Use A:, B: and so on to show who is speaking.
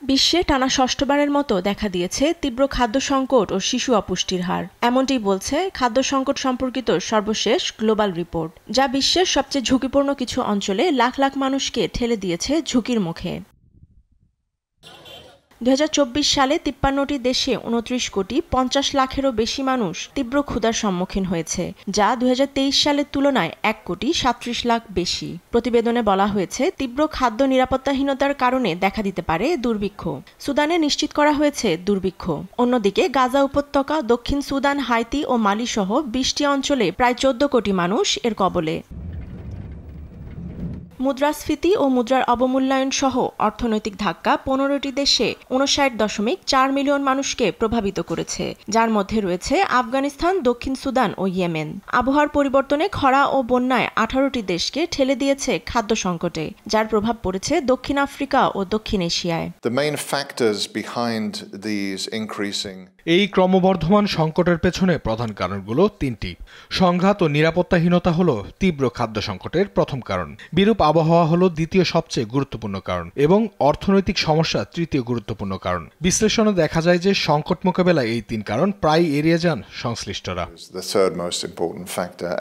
A: বিশ্বে টানা ষষ্ঠবারের মতো দেখা দিয়েছে তীব্র খাদ্য সংকট ও শিশু অপুষ্টির হার। এমনটিই বলছে খাদ্য সংকট সম্পর্কিত সর্বশেষ গ্লোবাল রিপোর্ট, যা বিশ্বের সবচেয়ে ঝুঁকিপূর্ণ কিছু অঞ্চলে লাখ লাখ মানুষকে ঠেলে দিয়েছে ঝুঁকির মুখে। 2024 সালে 53টি দেশে 29 কোটি 50 লাখেরও বেশি মানুষ তীব্র ক্ষুধার সম্মুখীন হয়েছে, যা 2023 সালের তুলনায় 1 কোটি 37 লাখ বেশি। প্রতিবেদনে বলা হয়েছে তীব্র খাদ্য নিরাপত্তাহীনতার কারণে দেখা দিতে পারে দুর্ভিক্ষ। সুদানে নিশ্চিত করা হয়েছে দুর্ভিক্ষ। অন্যদিকে গাজা উপত্যকা, দক্ষিণ সুদান, হাইতি ও মালি সহ 20টি অঞ্চলে প্রায় 14 কোটি মানুষ এর কবলে। মুদ্রাস্ফীতি ও মুদ্রার অবমূল্যায়ন সহ অর্থনৈতিক ধাক্কা 15টি দেশে 59.4 মিলিয়ন মানুষকে প্রভাবিত করেছে, যার মধ্যে রয়েছে আফগানিস্তান, দক্ষিণ সুদান ও ইয়েমেন। আবহাওয়ার পরিবর্তনে খরা ও বন্যায় 18টি দেশকে ঠেলে দিয়েছে খাদ্য সংকটে, যার প্রভাব পড়েছে দক্ষিণ আফ্রিকা ও দক্ষিণ এশিয়ায়।
B: এই ক্রমবর্ধমান সংকটের পেছনে প্রধান কারণগুলো তিনটি। সংঘাত ও নিরাপত্তাহীনতা হলো তীব্র খাদ্য সংকটের প্রথম কারণ, বিরূপ আবহাওয়া হলো দ্বিতীয় সবচেয়ে গুরুত্বপূর্ণ কারণ এবং অর্থনৈতিক সমস্যা তৃতীয় গুরুত্বপূর্ণ কারণ। বিশ্লেষণে দেখা যায় যে সংকট মোকাবেলায় এই তিন কারণ প্রায় এড়িয়ে যান সংশ্লিষ্টরা।